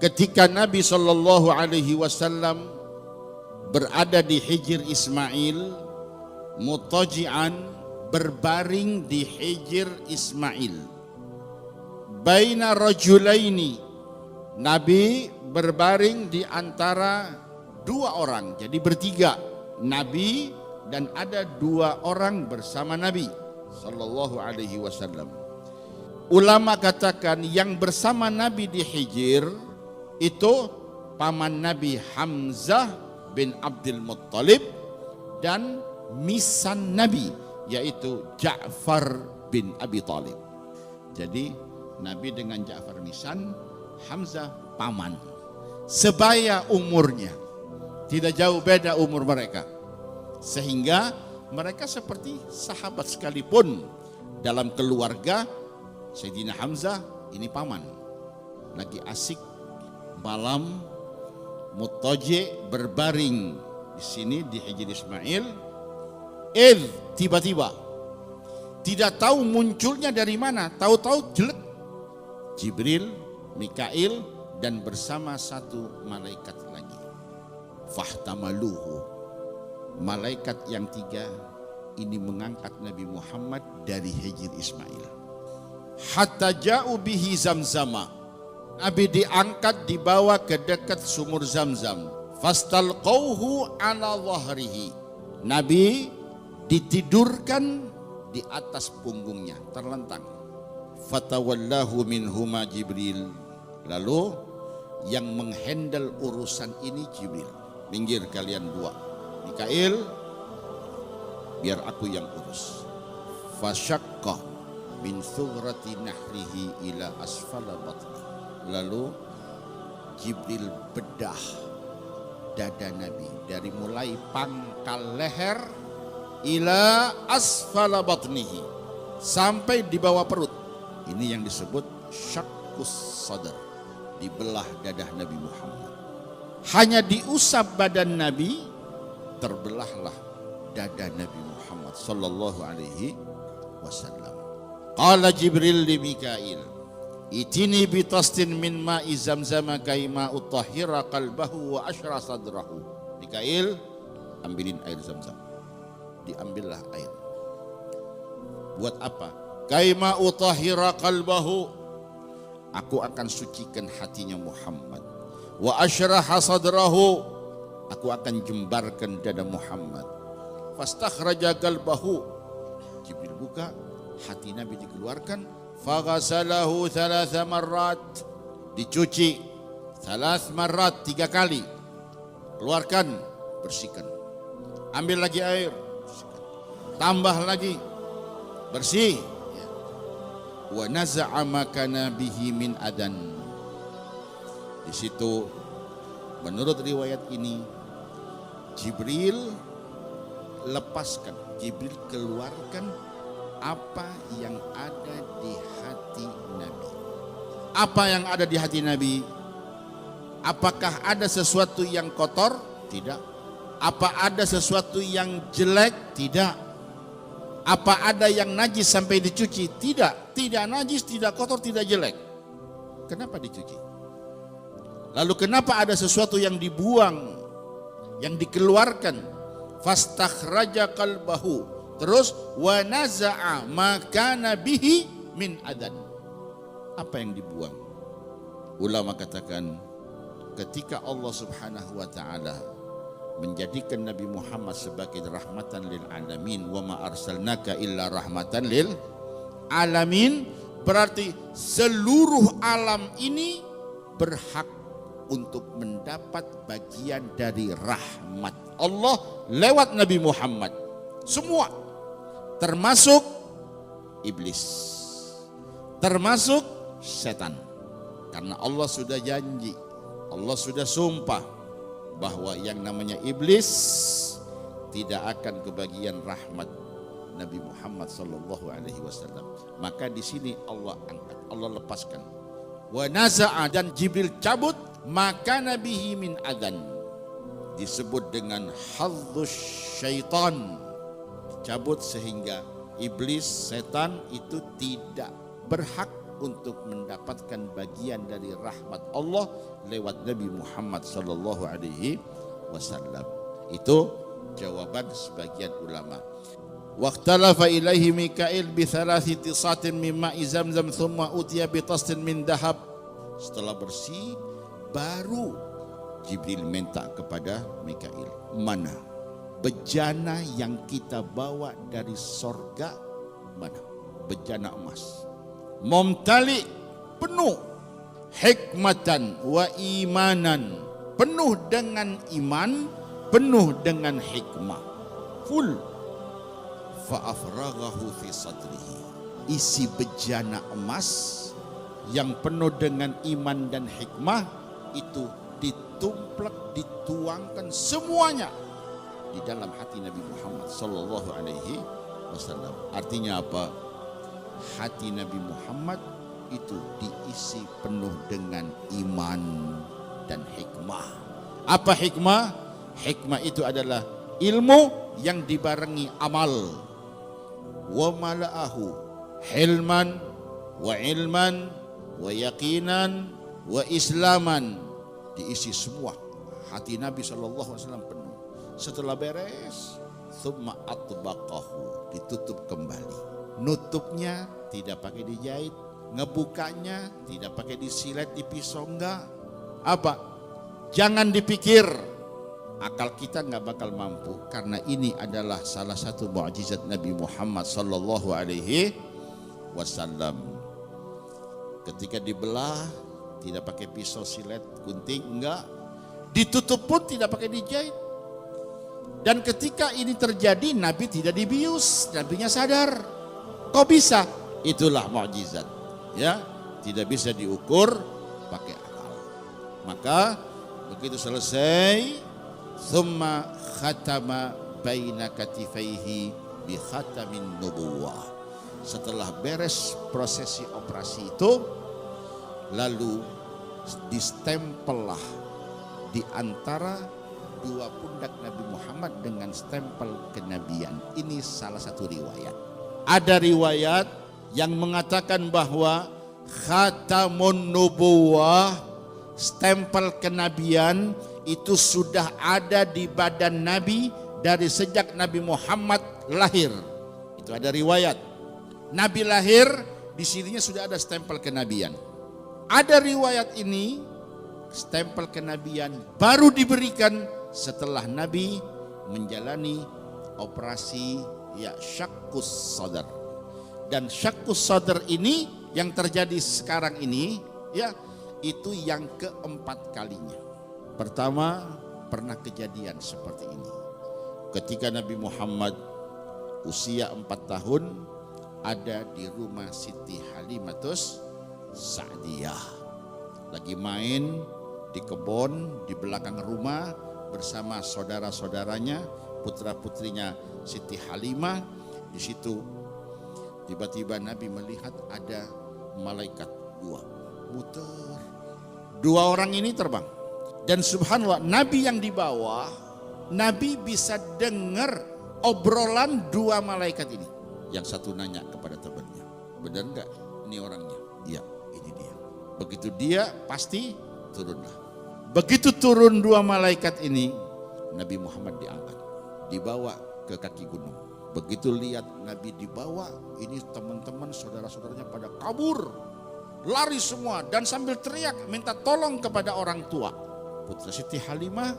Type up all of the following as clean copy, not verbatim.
ketika Nabi Shallallahu Alaihi Wasallam berada di Hijr Ismail, mutaji'an, berbaring di Hijr Ismail, baina rajulaini, Nabi berbaring di antara dua orang, jadi bertiga, Nabi dan ada dua orang bersama Nabi Sallallahu Alaihi Wasallam. Ulama katakan yang bersama Nabi di Hijr itu paman Nabi Hamzah bin Abdul Muttalib dan misan Nabi yaitu Ja'far bin Abi Talib. Jadi Nabi dengan Ja'far misan, Hamzah paman. Sebaya umurnya, tidak jauh beda umur mereka. Sehingga mereka seperti sahabat sekalipun. Dalam keluarga Sayyidina Hamzah ini paman. Lagi asik malam mutaji berbaring di sini di Hijr Ismail. Tiba-tiba tidak tahu munculnya dari mana, tahu-tahu jelek Jibril, Mikail dan bersama satu malaikat lagi. Fahtamaluhu, malaikat yang tiga ini mengangkat Nabi Muhammad dari Hijr Ismail. Hatta ja'u bihi Zamzama, Nabi diangkat dibawa ke dekat sumur Zamzam. Fastalqauhu ala dhahrihi, Nabi ditidurkan di atas punggungnya, terlentang. Fatawallahu minhuma Jibril, lalu yang menghandle urusan ini Jibril. Minggir kalian dua, Mikail, biar aku yang urus. Fasyaqqa min thughrati nahrihi ila asfala batni, lalu Jibril bedah dada Nabi dari mulai pangkal leher ila asfala batnihi, sampai di bawah perut. Ini yang disebut syaqqus sadr, dibelah dadah Nabi Muhammad. Hanya diusap badan Nabi, terbelahlah dada Nabi Muhammad sallallahu alaihi wasallam. Qala Jibril li Mikail, itini bitastin min ma'i zamzama kaima utahhira qalbahu wa ashra sadrahu. Mikail, ambilin air Zamzam. Diambillah air. Buat apa? Kaima utahhira qalbahu, aku akan sucikan hatinya Muhammad. Wa ashraha sadrahu, aku akan jembarkan dada Muhammad. Fastakhraja qalbahu, Jibril buka, hati Nabi dikeluarkan. Faghasalahu 3 marrat, dicuci 3 marrat, 3 kali. Keluarkan, bersihkan. Ambil lagi air, bersihkan. Tambah lagi, bersih. Wa naza'a makana bihi min adan. Di situ menurut riwayat ini Jibril lepaskan, Jibril keluarkan apa yang ada di hati Nabi. Apa yang ada di hati Nabi? Apakah ada sesuatu yang kotor? Tidak. Apa ada sesuatu yang jelek? Tidak. Apa ada yang najis sampai dicuci? Tidak. Tidak najis, tidak kotor, tidak jelek. Kenapa dicuci? Lalu kenapa ada sesuatu yang dibuang, yang dikeluarkan? Fastakhraja qalbahu, terus wa naza'a ma kana bihi min adan. Apa yang dibuang? Ulama katakan ketika Allah Subhanahu wa taala menjadikan Nabi Muhammad sebagai rahmatan lil alamin, wa ma arsalnaka illa rahmatan lil alamin, berarti seluruh alam ini berhak untuk mendapat bagian dari rahmat Allah lewat Nabi Muhammad. Semua, termasuk iblis, termasuk setan. Karena Allah sudah janji, Allah sudah sumpah bahwa yang namanya iblis tidak akan kebagian rahmat Nabi Muhammad sallallahu alaihi wasallam. Maka di sini Allah angkat, Allah lepaskan. Wa naza'a, dan Jibril cabut maka nabihi min adan, disebut dengan hadzus syaitan, cabut sehingga iblis, setan itu tidak berhak untuk mendapatkan bagian dari rahmat Allah lewat Nabi Muhammad sallallahu alaihi wasallam. Itu jawaban sebagian ulama. Waqtalafa ilaihi Mikail bi thalathi tisatin min ma'i zamzam thumma utiya bi tastin min dahab. Setelah bersih baru Jibril minta kepada Mikail, mana bejana yang kita bawa dari sorga, mana bejana emas, mumtali, penuh, hikmatan wa imanan, penuh dengan iman, penuh dengan hikmah, full. Fa'afraghahu fi sadrihi, isi bejana emas yang penuh dengan iman dan hikmah itu ditumplek, dituangkan semuanya di dalam hati Nabi Muhammad sallallahu alaihi wasallam. Artinya apa? Hati Nabi Muhammad itu diisi penuh dengan iman dan hikmah. Apa hikmah? Hikmah itu adalah ilmu yang dibarengi amal. Wa mala'ahu hilman wa ilman wa yaqinan wa islaman, diisi semua hati Nabi SAW penuh. Setelah beres, thumma atbaqahu, ditutup kembali. Nutupnya tidak pakai dijahit, ngebukanya tidak pakai disilet di pisau, enggak. Apa? Jangan dipikir, akal kita nggak bakal mampu, karena ini adalah salah satu mukjizat Nabi Muhammad sallallahu alaihi wasallam. Ketika dibelah tidak pakai pisau, silet, gunting, enggak. Ditutup pun tidak pakai dijahit. Dan ketika ini terjadi, Nabi tidak dibius, Nabinya sadar. Kok bisa? Itulah mukjizat. Ya, tidak bisa diukur pakai akal. Maka begitu selesai, thumma khatama baina katifaihi bi khatamin nubuwah. Setelah beres prosesi operasi itu, lalu distempellah di antara dua pundak Nabi Muhammad dengan stempel kenabian. Ini salah satu riwayat. Ada riwayat yang mengatakan bahwa khatamun nubuwah, stempel kenabian itu sudah ada di badan Nabi dari sejak Nabi Muhammad lahir. Itu ada riwayat. Nabi lahir, di sininya sudah ada stempel kenabian. Ada riwayat ini, stempel kenabian baru diberikan setelah Nabi menjalani operasi syakkus sadar. Dan syakkus sadar ini yang terjadi sekarang ini, itu yang keempat kalinya. Pertama, pernah kejadian seperti ini. Ketika Nabi Muhammad usia 4 tahun, ada di rumah Siti Halimatus Sa'diyah. Lagi main di kebun di belakang rumah bersama saudara-saudaranya, putra-putrinya Siti Halimah. Di situ tiba-tiba Nabi melihat ada malaikat 2 muter. 2 orang ini terbang. Dan subhanallah, Nabi yang di bawah, Nabi bisa dengar obrolan 2 malaikat ini. Yang satu nanya kepada temannya, benar enggak ini orangnya? Iya, ini dia. Begitu dia, pasti turunlah. Begitu turun 2 malaikat ini, Nabi Muhammad diangkat, dibawa ke kaki gunung. Begitu lihat Nabi dibawa, ini teman-teman saudara-saudaranya pada kabur, lari semua dan sambil teriak minta tolong kepada orang tua. Putra Siti Halimah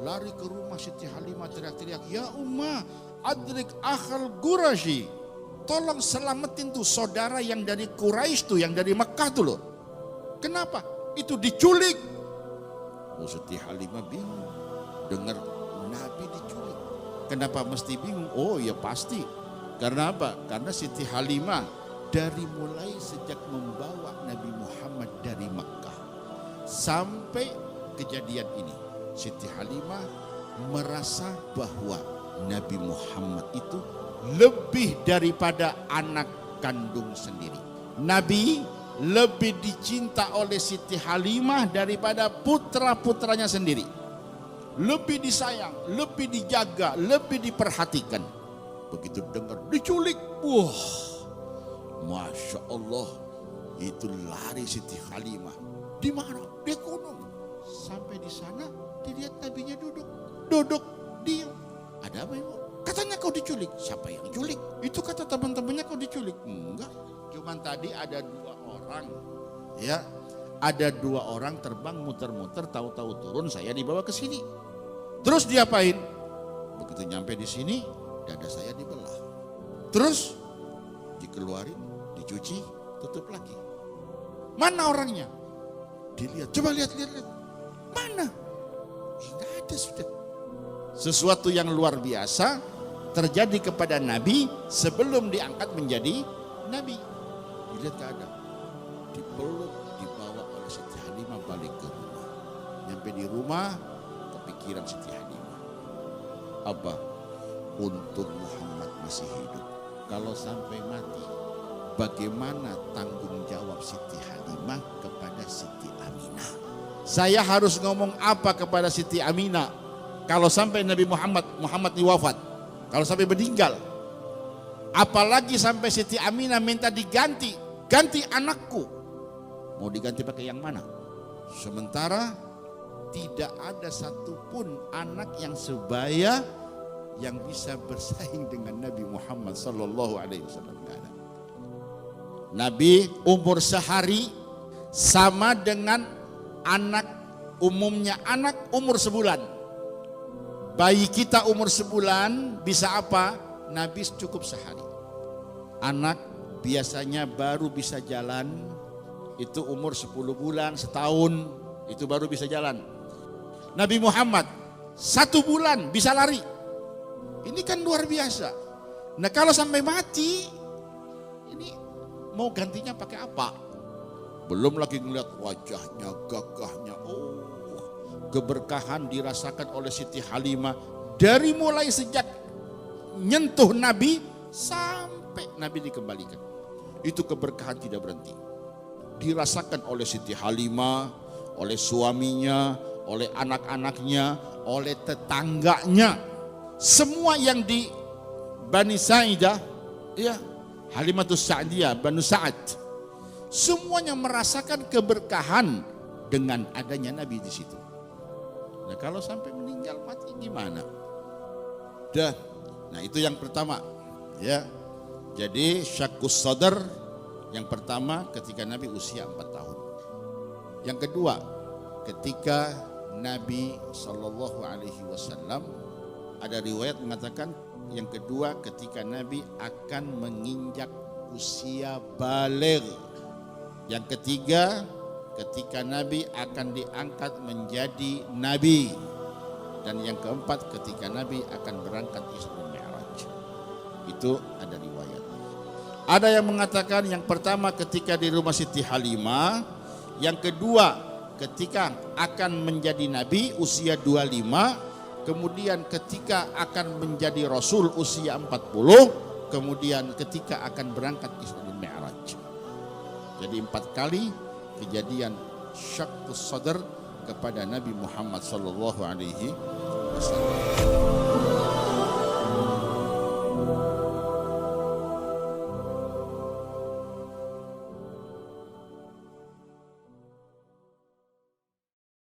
lari ke rumah Siti Halimah, teriak-teriak, ya Ummah, adrik akhal Quraisy, tolong selamatin tuh saudara yang dari Quraisy tuh, yang dari Mekah tuh loh. Kenapa? Itu diculik. Siti Halimah bingung dengar Nabi diculik. Kenapa mesti bingung? Oh ya pasti. Karena apa? Karena Siti Halimah dari mulai sejak membawa Nabi Muhammad dari Mekah sampai kejadian ini, Siti Halimah merasa bahwa Nabi Muhammad itu lebih daripada anak kandung sendiri. Nabi lebih dicinta oleh Siti Halimah daripada putra-putranya sendiri. Lebih disayang, lebih dijaga, lebih diperhatikan. Begitu dengar diculik, wah, Masya Allah, Itu lari Siti Halimah. Di mana? Di gunung. Sampai di sana dilihat nabinya duduk. Duduk, diam. Ada apa ibu? Katanya kau diculik. Siapa yang culik? Itu kata teman-temannya kau diculik. Enggak. Cuman tadi ada 2 orang. Ya, ada 2 orang terbang muter-muter, tahu-tahu turun, saya dibawa ke sini. Terus diapain? Begitu nyampe di sini, dada saya dibelah. Terus dikeluarin, dicuci, tutup lagi. Mana orangnya? Dilihat, coba lihat. Mana? Enggak ada sudah. Sesuatu yang luar biasa terjadi kepada Nabi sebelum diangkat menjadi Nabi. Dilihat keadaan, dipeluk, dibawa oleh Siti Halimah balik ke rumah. Nyampe di rumah, kepikiran Siti Halimah. Apa? Untung Muhammad masih hidup. Kalau sampai mati, bagaimana tanggung jawab Siti Halimah kepada Siti Aminah? Saya harus ngomong apa kepada Siti Aminah kalau sampai Nabi Muhammad ini wafat, kalau sampai meninggal? Apalagi sampai Siti Aminah minta ganti anakku. Mau diganti pakai yang mana? Sementara tidak ada satupun anak yang sebaya yang bisa bersaing dengan Nabi Muhammad sallallahu alaihi wasallam. Nabi umur sehari sama dengan anak umur sebulan. Bayi kita umur sebulan bisa apa? Nabi cukup sehari. Anak biasanya baru bisa jalan itu umur 10 bulan, setahun itu baru bisa jalan. Nabi Muhammad 1 bulan bisa lari. Ini kan luar biasa. Nah kalau sampai mati, ini mau gantinya pakai apa? Belum lagi ngeliat wajahnya, gagahnya. Oh, keberkahan dirasakan oleh Siti Halimah dari mulai sejak nyentuh Nabi sampai Nabi dikembalikan. Itu keberkahan tidak berhenti. Dirasakan oleh Siti Halimah, oleh suaminya, oleh anak-anaknya, oleh tetangganya. Semua yang di Bani Sa'idah, ya, Halimatus Sa'diyah, Banu Sa'ad, semuanya merasakan keberkahan dengan adanya Nabi di situ. Nah kalau sampai meninggal mati gimana? Nah itu yang pertama, ya. Jadi syakkus sadar yang pertama ketika Nabi usia 4 tahun. Yang kedua, ketika Nabi Shallallahu Alaihi Wasallam, ada riwayat mengatakan yang kedua ketika Nabi akan menginjak usia baligh. Yang ketiga ketika Nabi akan diangkat menjadi Nabi. Dan yang keempat ketika Nabi akan berangkat Isra Mi'raj. Itu ada riwayat. Ada yang mengatakan yang pertama ketika di rumah Siti Halimah, yang kedua ketika akan menjadi Nabi usia 25, kemudian ketika akan menjadi Rasul usia 40, kemudian ketika akan berangkat Isra Mi'raj. Jadi 4 kali kejadian syakkus sadar kepada Nabi Muhammad sallallahu alaihi wasallam.